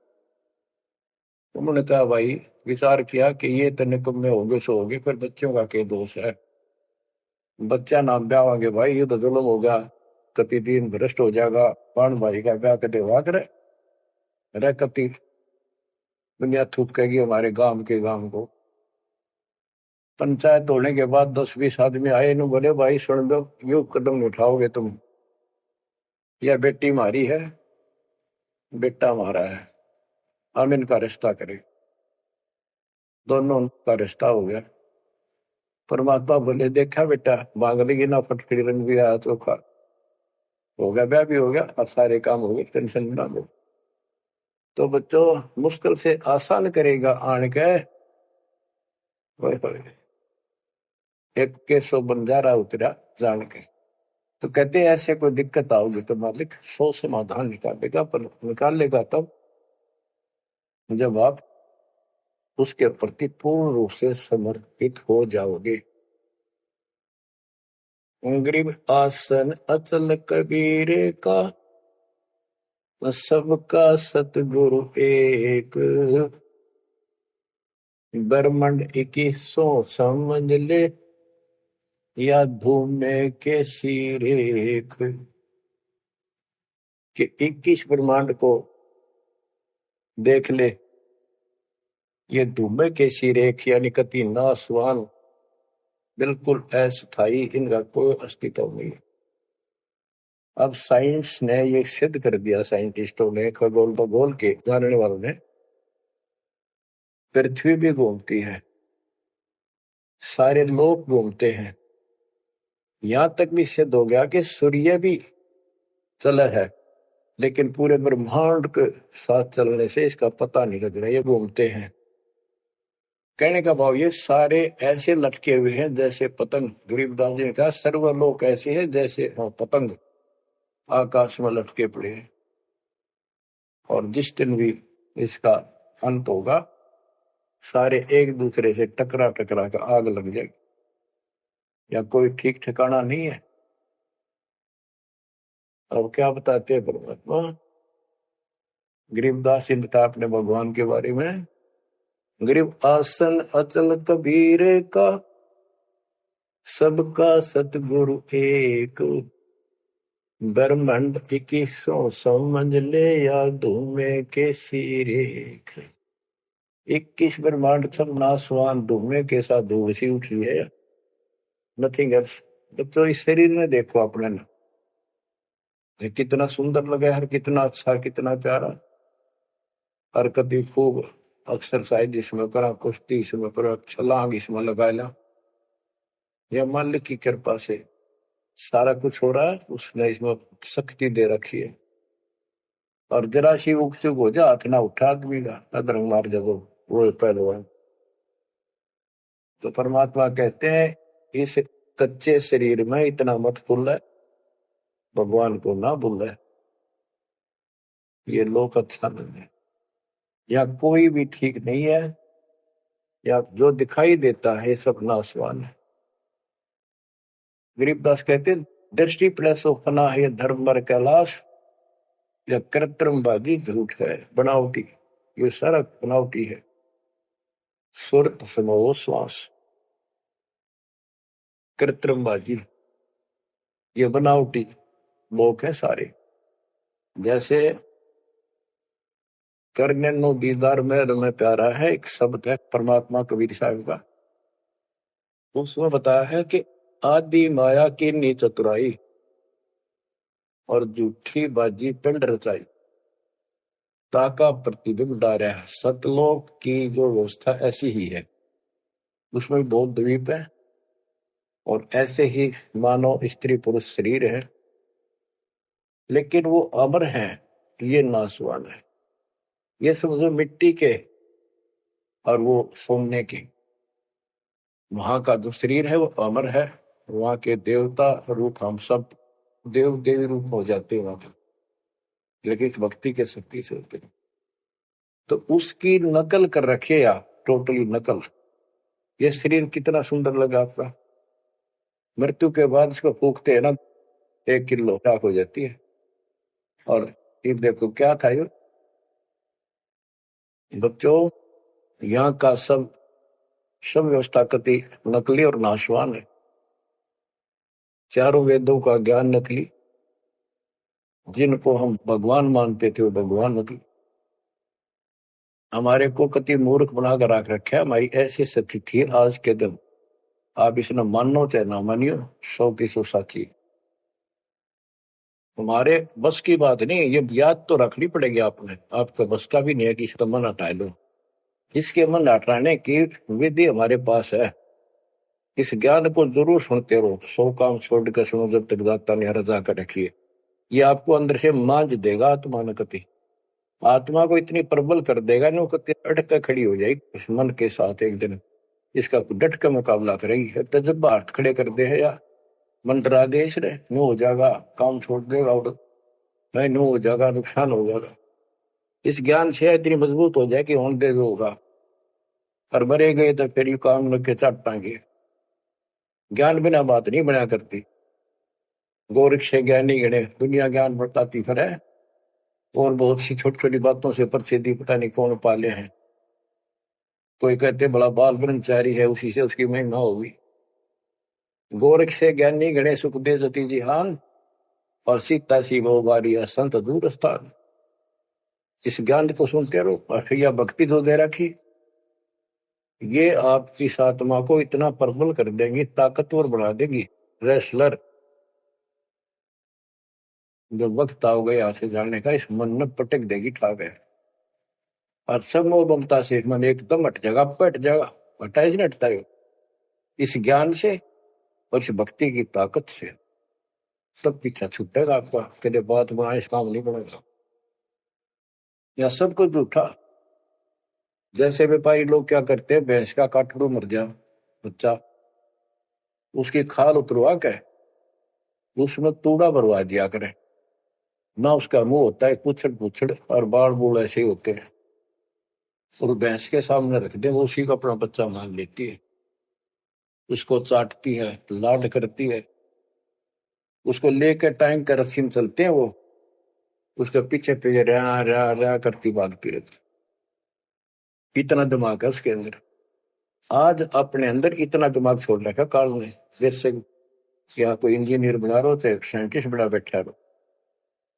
उन्होंने कहा भाई विचार किया कि ये तने कब में होंगे सो होंगे, फिर बच्चों का क्या दोष है, बच्चा नाम ब्याह भाई, ये तो जुल्म होगा, कति दिन भ्रष्ट हो जाएगा, पान भाई का ब्याह कदे हुआ करे रह, कति दुनिया थूकेगी हमारे गांव के गांव को। पंचायत होने के बाद 10-20 आदमी आए, इन्हों बोले भाई सुन दो, यू कदम उठाओगे तुम, यह बेटी मारी है, बेटा मारा है, हम इनका रिश्ता करें। दोनों का रिश्ता हो गया। परमात्मा बोले देखा बेटा, मांग लेगी ना, फटकड़ी रंग भी आया चोखा, हो गया ब्याह भी हो गया और सारे काम हो गए, टेंशन ना लो। तो बच्चों मुश्किल से आसान करेगा आन के, एक के 100 बंजारा उतरा जान के। तो कहते हैं ऐसे कोई दिक्कत आओगी तो मालिक 100 समाधान निकालेगा, पर निकालेगा तब जब आप उसके प्रति पूर्ण रूप से समर्पित हो जाओगे। गरीब आसन अचल कबीरे का, सबका सतगुरु एक, ब्रह्मंड 21 समझ ले, या धूमे के सिरेख, कि 21 ब्रह्मांड को देख ले, ये धूमे के सिरेख यानी कति नासवान, बिल्कुल अस्थायी, इनका कोई अस्तित्व नहीं। अब साइंस ने ये सिद्ध कर दिया, साइंटिस्टों ने, खगोल भगोल के जानने वालों ने, पृथ्वी भी घूमती है, सारे लोग घूमते हैं, यहां तक भी सिद्ध हो गया कि सूर्य भी चला है, लेकिन पूरे ब्रह्मांड के साथ चलने से इसका पता नहीं लग रहा, ये घूमते हैं। कहने का भाव ये सारे ऐसे लटके हुए हैं जैसे पतंग। गरीबदास जी ने कहा सर्वलोक ऐसे है जैसे पतंग आकाश में लटके पड़े हैं। और जिस दिन भी इसका अंत होगा सारे एक दूसरे से टकरा टकरा कर आग लग जाएगी, या कोई ठीक ठिकाना नहीं है। और क्या बताते हैं परमात्मा? गरीबदास जी बता अपने भगवान के बारे में, गरीब आसन अचल कबीर का, सबका सतगुरु एक, ब्रह्मांड 2100 समझ ले या धूमे के सिरेख। 21 ब्रह्मांड सब नासवान, धूमे के साथ धूसी उठ रही है, नथिंग एल्स। तो इस शरीर में देखो अपने ना, ये कितना सुंदर लगा है, कितना अच्छा, कितना प्यारा। हरकत खूब, एक्सरसाइज इसमें करा, कुश्ती इसमें करा, छलांग इसमें लगा ला। यह मालिक की कृपा से सारा कुछ हो रहा है, उसने इसमें शक्ति दे रखी है। और जरा सी उग चुक हो जा, हाथ ना उठा आदमी का, अदरंग मार जब वो पहलवान। तो परमात्मा कहते हैं इस कच्चे शरीर में इतना मत भूल है, भगवान को ना भूल है। ये लोक अच्छा नहीं है, या कोई भी ठीक नहीं है, या जो दिखाई देता है सब नासवान है। गरीबदास कहते हैं दृष्टि प्लस फना है धर्म पर कैलाश, या कृत्रिमवादी झूठ है बनावटी, ये सारा बनावटी है। सुरत समो श्वास, कृत्रिमवादी, ये बनावटी लोग हैं सारे। जैसे करने नो दीदार में प्यारा है, एक शब्द है परमात्मा कबीर साहब का, उसमें बताया है कि आदि माया की नी चतुराई और झूठी बाजी पिंड रचाई, ताका प्रतिबिंब डारा है। सतलोक की जो व्यवस्था ऐसी ही है, उसमें भी बहुत द्वीप है, और ऐसे ही मानव स्त्री पुरुष शरीर है, लेकिन वो अमर है, ये नासवान है। ये समझो मिट्टी के और वो सोने के। वहां का जो शरीर है वो अमर है, वहां के देवता रूप हम सब देव देवी रूप हो जाते हैं वहां पर, लेकिन इस भक्ति के शक्ति से होते हैं। तो उसकी नकल कर रखे आप, टोटली नकल। ये शरीर कितना सुंदर लगा आपका, मृत्यु के बाद इसको फूकते हैं ना, 1 किलो राख हो जाती है। और ये देखो क्या था ये बच्चों, यहाँ का सब सब व्यवस्था कति नकली और नाशवान है। चारों वेदों का ज्ञान नकली, जिनको हम भगवान मानते थे वो भगवान नकली। हमारे को कति मूर्ख बनाकर रख रखा है। हमारी ऐसी स्थिति थी आज के दिन, आप इसने मानो चाहे ना मानियो, 100 की 100 साची। हमारे बस की बात नहीं, ये याद तो रखनी पड़ेगी आपने, आपका बस का भी नहीं है कि इसका मन हटा लो। इसके मन हटाने की विधि हमारे पास है। इस ज्ञान को जरूर सुनते रहो, 100 काम छोड़ कर सुनो जब तक दाता ने रजा कर रखी है। ये आपको अंदर से मांझ देगा आत्मा न कति, आत्मा को इतनी प्रबल कर देगा ना, कति अटक कर खड़ी हो जाएगी इस मन के साथ। एक दिन इसका डट का मुकाबला करेगी। तो जब हाथ खड़े कर दे है या मन डरा दे इसने, नो हो जाएगा, काम छोड़ देगा, और नहीं नो हो जाएगा, नुकसान हो जाएगा। इस ज्ञान से इतनी मजबूत हो जाए कि होने दे जो होगा, और मरे गए तो फिर ये काम लग के चट पाएंगे। ज्ञान बिना बात नहीं बना करती। गोरख से ज्ञानी गणे दुनिया ज्ञान बताती फिर है, और बहुत सी छोटी छोटी बातों से प्रसिद्धि पता नहीं कौन पाले हैं। कोई कहते बड़ा बाल ब्रह्मचारी है, उसी से उसकी महिमा होगी। गोरख से ज्ञानी गणे सुख दे जति जिहान, और सीता सी वो बारी संत दूर स्थान। इस ज्ञान को सुनते रहो, और फिर यह भक्ति जो दे रखी, ये आपकी आत्मा को इतना प्रबल कर देंगी, ताकतवर बना देगी, रेसलर। जब वक्त आओगे यहाँ से जाने का, इस मन में पटक देगी ठाक है, और सब मोह ममता से मन एकदम हट जाएगा, पट जाएगा। हटा ही नहीं हटता है इस ज्ञान से और इस भक्ति की ताकत से। तब पीछा छूटेगा आपका, कदे बात बना इस काम नहीं बनेगा। या सब कुछ झूठा, जैसे व्यापारी लोग क्या करते हैं, भैंस का काटड़ू मर गया बच्चा, उसकी खाल उतरवा के उसमें तूड़ा भरवा दिया करे, ना उसका मुंह होता है पुछड़ पुछड़ और बाल बूल ऐसे ही होते हैं, और भैंस के सामने रख दे, वो उसी को अपना बच्चा मान लेती है, उसको चाटती है, लाड करती है, उसको लेकर टाइम का रस्सी में चलते हैं वो, उसके पीछे पीछे रहा रहा रहा करती भागती रहती। इतना दिमाग है उसके अंदर। आज अपने अंदर इतना दिमाग छोड़ रखा काल ने, जैसे या कोई इंजीनियर बना रहे हो तो साइंटिस्ट बना बैठा रहो,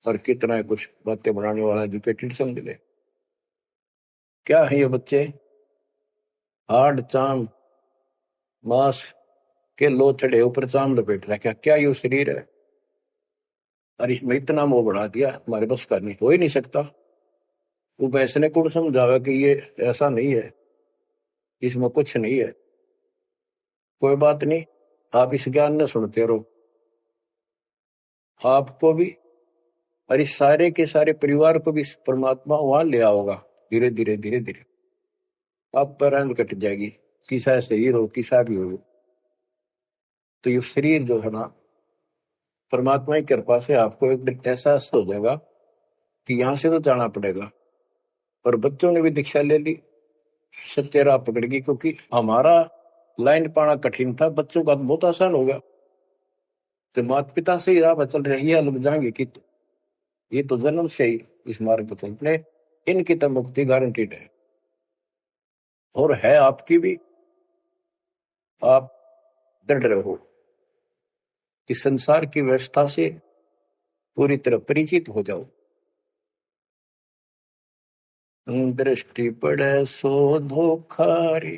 और कितना कुछ बातें बनाने वाला एजुकेटेड समझ ले। क्या है ये बच्चे, हाड चाम मांस के लो चढ़े ऊपर चाम लपेट रखा, क्या ये शरीर है? और इसमें इतना मोह बढ़ा दिया, हमारे बस का नहीं, हो ही नहीं सकता। वो वैसे ने कौन समझावा कि ये ऐसा नहीं है, इसमें कुछ नहीं है, कोई बात नहीं, आप इस ज्ञान न सुनते रहो, आपको भी और इस सारे के सारे परिवार को भी परमात्मा वहां ले आओगा, धीरे धीरे धीरे धीरे आप पर रंग कट जाएगी, किसा शरीर हो किसा भी हो। तो ये शरीर जो है ना, परमात्मा की कृपा से आपको एक दिन ऐसा हो जाएगा कि यहां से तो जाना पड़ेगा। और बच्चों ने भी दीक्षा ले ली, सत्य राह पकड़ गई, क्योंकि हमारा लाइन पाना कठिन था, बच्चों का बहुत आसान हो गया। तो माता पिता से ही राह पर चल रही है, लग जाएंगे कि ये तो जन्म से ही इस मार्ग पर चल रहे, इनकी तो मुक्ति गारंटीड है, और है आपकी भी। आप दृढ़ रहो कि संसार की व्यवस्था से पूरी तरह परिचित हो जाओ। दृष्टि पड़े सो धोखारी,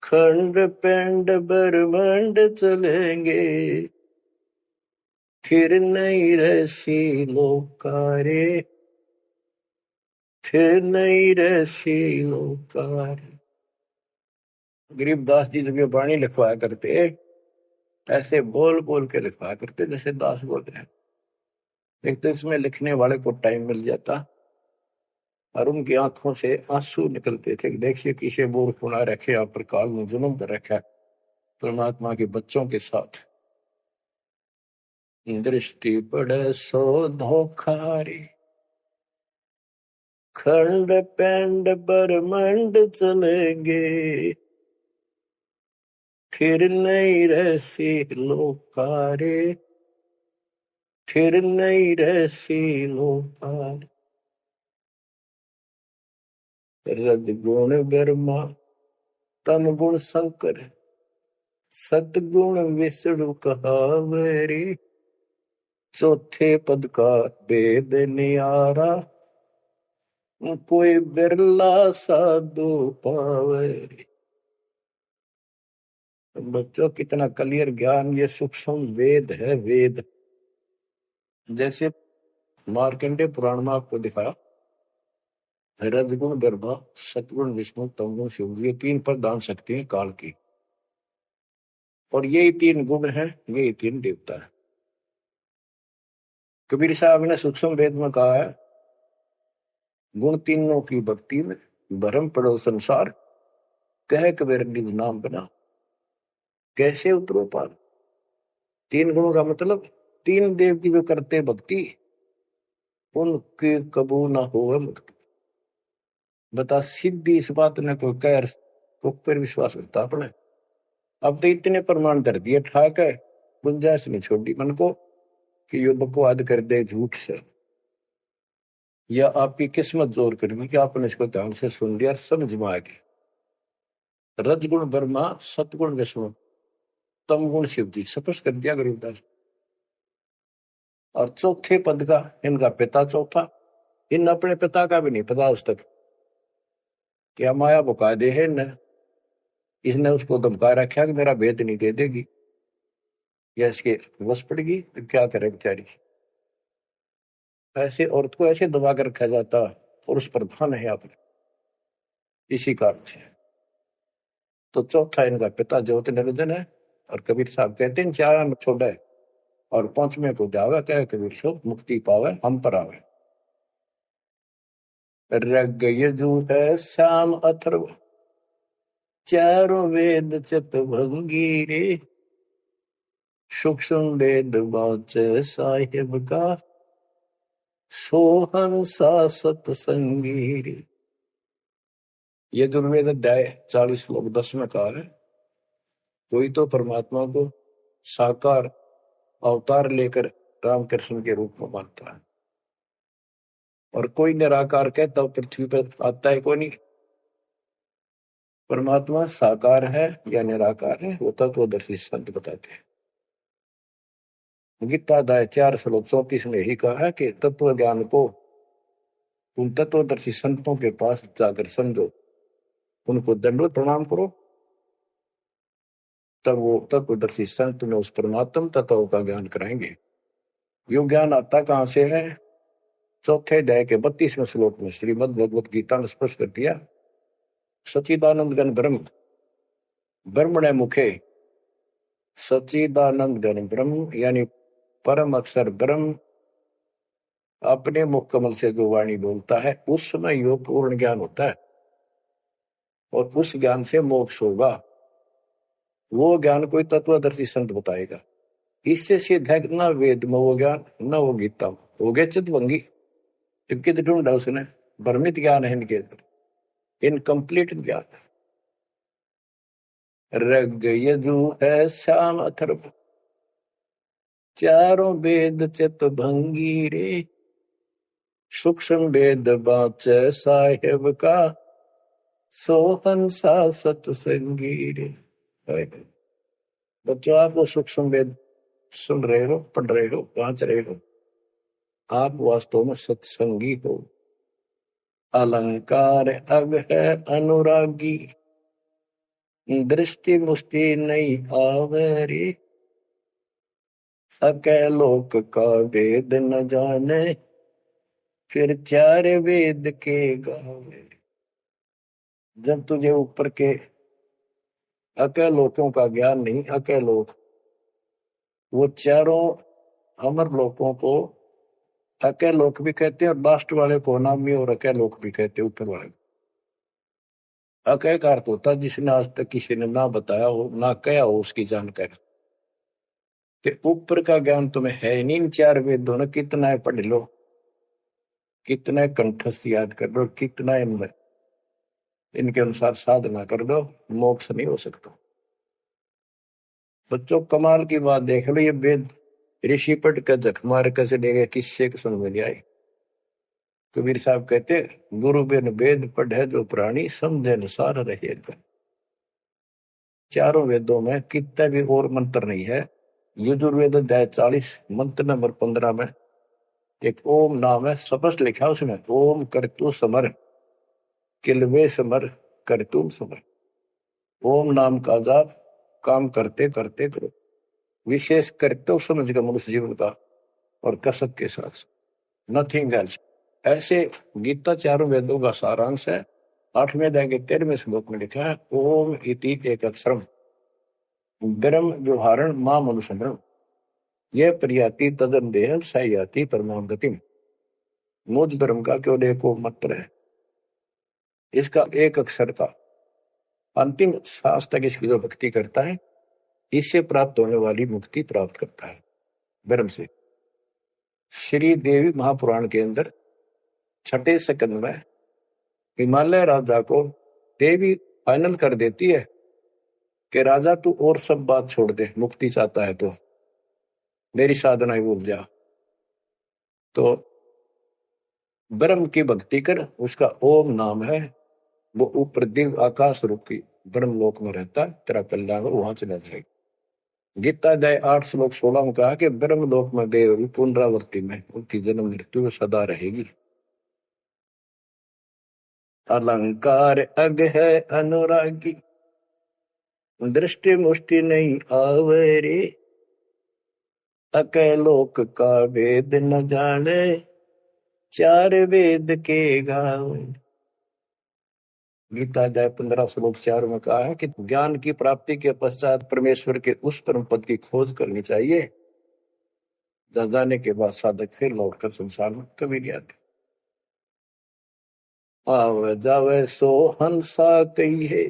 खंड पेंड ब्रह्मांड चलेंगे, फिर नहीं रसी लोकारे, फिर नहीं रसी लोकारे। गरीबदास जी जब ये वाणी लिखवाया करते, ऐसे बोल बोल के लिखवाया करते जैसे दास बोल रहे हैं। एक तो इसमें लिखने वाले को टाइम मिल जाता, और उनकी आंखों से आंसू निकलते थे कि देखिए किसे मूर्ख बना रखे, आप पर काल में जुल्म कर रखा है परमात्मा के बच्चों के साथ। दृष्टि पड़े सो धोखारी, खंड पेंड ब्रह्मांड चलेंगे, फिर नहीं रहसी लोकारे, फिर नहीं रहसी लोकारे। रज गुण ब्रह्मा, तम गुण शंकर, सतगुण विष्णु कहावरी, चौथे पद का वेद नियारा, कोई बिरला साधु पावे। बच्चों कितना क्लियर ज्ञान, ये सूक्ष्म वेद है, वेद। जैसे मार्कंडे पुराण में आपको दिखाया, रजगुण ब्रह्मा, सतगुण विष्णु, तमगुण शिव, ये तीन प्रधान शक्ति हैं काल की, और यही तीन गुण है, यही तीन देवता है। कबीर साहब ने सूक्ष्म वेद में कहा है, गुण तीनों की भक्ति में भरम पड़ो संसार, कह कबीर निज नाम बना, कैसे उतरो पार। तीन गुणों का मतलब, तीन देव की जो करते भक्ति, उनके कबू ना हो मुक्ति। बता सिद्धि इस बात ने कोई कह को पर विश्वास करता अपने। अब तो इतने प्रमाण धर दिए ठाक है, गुंजाइश नहीं छोड़ी मन को कि यो बकवाद कर दे झूठ से, या आपकी किस्मत जोर करनी कि आपने इसको ध्यान से सुन लिया, समझ में आ गया। रजगुण ब्रह्मा, सतगुण विष्णु, तम गुण शिव जी, स्पष्ट कर दिया गरीबदास। और चौथे पद का इनका पिता चौथा, इन अपने पिता का भी नहीं पता आज तक, क्या माया बुका दे है न, इसने उसको धमका रखा कि मेरा भेद नहीं दे देगी, या इसके वश पड़ेगी तो क्या करे बेचारी। ऐसे औरत को ऐसे दबा कर रखा जाता, पुरुष प्रधान है आप, इसी कारण से। तो चौथा इनका पिता ज्योति निरंजन है, और कबीर साहब कहते हैं चार में छोड़ा है, और पांचवें को जावे, कहे कबीर सो मुक्ति पावे हम पर आवे। रग यजु है श्याम अथर्व, चारों वेद चतुर्भंगी रे, सूक्ष्म वेद वाचे साहिब का, सोहन सा सतसंगी रे। ये दुर्वेद अध्याय 40 श्लोक 10 में कहा है, कोई तो परमात्मा को साकार अवतार लेकर रामकृष्ण के रूप में मानता है, और कोई निराकार कहता तो पृथ्वी पर आता है कोई नहीं। परमात्मा साकार है या निराकार है वो तत्वदर्शी संत बताते हैं। गीता अध्याय 4 श्लोक 34 में ही कहा है कि तत्व ज्ञान को उन तत्वदर्शी संतों के पास जाकर समझो, उनको दंडवत प्रणाम करो, तब वो तत्वदर्शी संत में उस परमात्म तत्व का ज्ञान कराएंगे। यो ज्ञान आता कहां से है? चौथे अध्याय के 32वें श्लोक में श्रीमद् भगवत गीता ने स्पष्ट कर दिया, सच्चिदानंद गण ब्रह्म ब्रह्मणे मुखे, सच्चिदानंद गण ब्रह्म यानी परम अक्षर ब्रह्म अपने मुख कमल से जो वाणी बोलता है उसमें यो पूर्ण ज्ञान होता है, और उस ज्ञान से मोक्ष होगा। वो ज्ञान कोई तत्वदर्शी संत बताएगा। इससे सिद्ध है न वेद में वो ज्ञान न वो गीता में, हो गया चितवंगी। कित ढूंढा उसने, भ्रमित ज्ञान है इनके अंदर, इनकम्प्लीट ज्ञान। रग यजु है श्याम अथर्व, चारों वेद चितभंगी रे, सूक्ष्म वेद बाचे साहेब का, सोहन सा सतसंगी रे। बच्चों, आप वो सूक्ष्म वेद सुन रहे हो, पढ़ रहे हो, पहुंच रहे हो, आप वास्तव में सत्संगी हो। अलंकार अग है अनुरागी, दृष्टि मुष्टि नहीं आवरी, अकैलोक का वेद न जाने, फिर चार वेद के गावे। जब तुझे ऊपर के अकैलोकों का ज्ञान नहीं, अकैलोक वो चारों अमर लोकों को अकैलोक भी कहते हैं, और लास्ट वाले को नामी और अकैलोक भी कहते हैं। ऊपर वाले अकय का अर्थ होता जिसने आज तक किसी ने ना बताया हो ना कहा हो उसकी जानकारी। तो ऊपर का ज्ञान तुम्हें है नहीं। इन चार वेदों ने कितना है पढ़ लो, कितना कंठस्थ याद कर लो, कितना इनमें इनके अनुसार साधना कर दो, मोक्ष नहीं हो सकता। बच्चों, कमाल की बात देख लो, ये वेद ऋषि पट का जख मार कर चले गए, किससे समझ में नहीं आई। कबीर साहब कहते, गुरु बिन वेद पढ़े जो प्राणी, समझे अनुसार रहे। चारों वेदों में कितना भी और मंत्र नहीं है। यजुर्वेद अध्याय 40 मंत्र नंबर 15 में एक ओम नाम है, स्पष्ट लिखा उसमें, ओम करतु समर किलवे समर करतुम समर। ओम नाम का जाप काम करते करते करो, विशेष कर्तव्य समझ कर मनुष्य जीवन का, और कसक के साथ, नथिंग एल्स। ऐसे गीता चारों वेदों का सारांश है। 8वें अध्याय के 13वें श्लोक में लिखा है, ओम इति एक अक्षरम ब्रह्म व्यवहारण मां मनुष्य, यह प्रियाति तदन देह सयाति परमाम गतिम। मुझ ब्रह्म का केवल एक मंत्र है, इसका एक अक्षर का अंतिम सांस तक इसकी जो भक्ति करता है, इससे प्राप्त होने वाली मुक्ति प्राप्त करता है ब्रह्म से। श्री देवी महापुराण के अंदर 6ठे सेकंड में हिमालय राजा को देवी फाइनल कर देती है कि राजा तू और सब बात छोड़ दे, मुक्ति चाहता है तो मेरी साधना ही भूल जा, तो ब्रह्म की भक्ति कर। उसका ओम नाम है, वो ऊपर दिव्य आकाश रूपी ब्रह्म लोक में रहता है, तेरा कल्याण वहां चला जाएगा। गीता अध्याय 8 श्लोक 16 में कहा कि ब्रह्म लोक में गए हुए पुनरावृत्ति में उनकी जन्म मृत्यु सदा रहेगी। अलंकार अग है अनुरागी, दृष्टि मुष्टि नहीं आवरे, अकैलोक का वेद न जाने, चार वेद के गावे। गीता अध्याय 15 श्लोक 4 में कहा है कि ज्ञान की प्राप्ति के पश्चात परमेश्वर के उस परम पद की खोज करनी चाहिए, जहाँ जाने के बाद साधक फिर लौटकर संसार में कभी नहीं आते। आवे जावे सो हंसा कही है,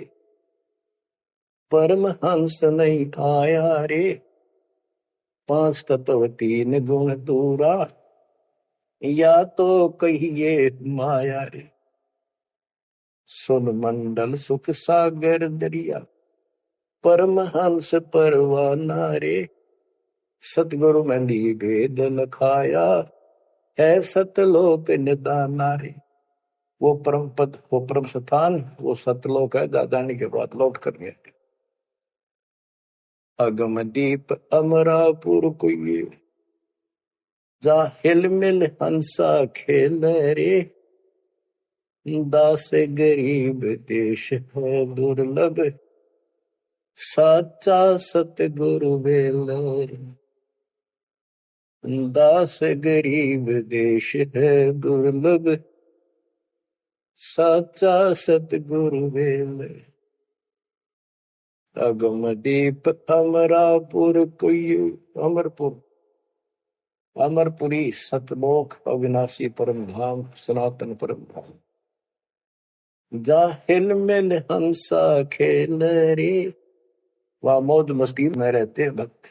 परम हंस नहीं आया रे। पांच तत्व तीन गुण दूरा, या तो कहिए माया रे। सुन मंडल सुख सागर दरिया, परम हंस परवाना रे। सतगुरु मंदी भेद लखाया, है सतलोक निदाना रे। वो परम पद, वो परम स्थान, वो सतलोक है। दादानी के बाद लौट कर गए। अगम दीप अमरापुर कोई, जा हिल मिल हंसा खेल रे। दास गरीब देश है दुर्लभ, साचा सतगुरु बेल रे। दास गरीब देश है दुर्लभ, साचा सतगुरु बेल। अगम दीप अमरापुर कोई, अमरपुर, अमरपुरी सतलोक अविनाशी परम धाम, सनातन परम धाम। जा हिल मिल हंसा खेल रे। वहां मौज मस्ती में रहते हैं भक्त,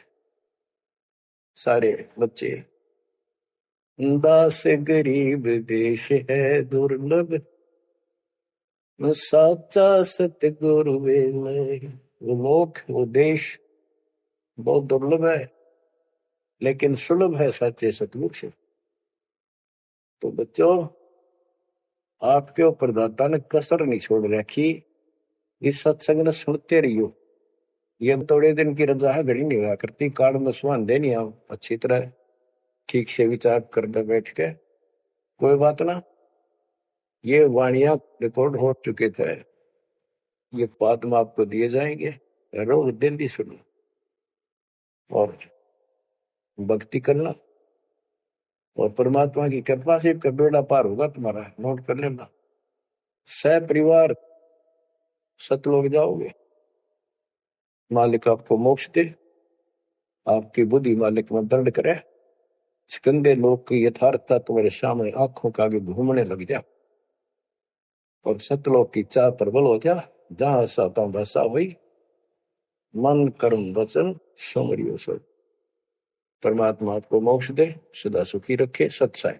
सारे बच्चे। दास गरीब देश है दुर्लभ, साचा सतगुरु बेल। वो लोक, वो देश बहुत दुर्लभ है, लेकिन सुलभ है सच्चे सतगुरु से। तो बच्चों, आपके ऊपर दाता ने कसर नहीं छोड़ रखी। इस सत्संग ने सुनते रहियो। ये थोड़े दिन की रजा है, घड़ी नहीं हुआ करती। कार्ड में सुहान देनी आप अच्छी तरह ठीक से विचार करके बैठ के। कोई बात ना, ये वाणियां रिकॉर्ड हो चुके थे, ये बाद में आपको दिए जाएंगे। रोज दिल्ली सुनो और भक्ति करना, और परमात्मा की कृपा से का बेड़ा पार होगा तुम्हारा। नोट कर लेना, सह परिवार सतलोक जाओगे। मालिक आपको मोक्ष दे, आपकी बुद्धि मालिक में दंड करे। गंदे लोग की यथार्थता तुम्हारे सामने आंखों के आगे घूमने लग जा, और सतलोक की चाह प्रबल हो जा। जहां साता बसा हुई, मन कर्म वचन सुमरियो सो। परमात्मा आपको मोक्ष दे, सदा सुखी रखे। सत्साई।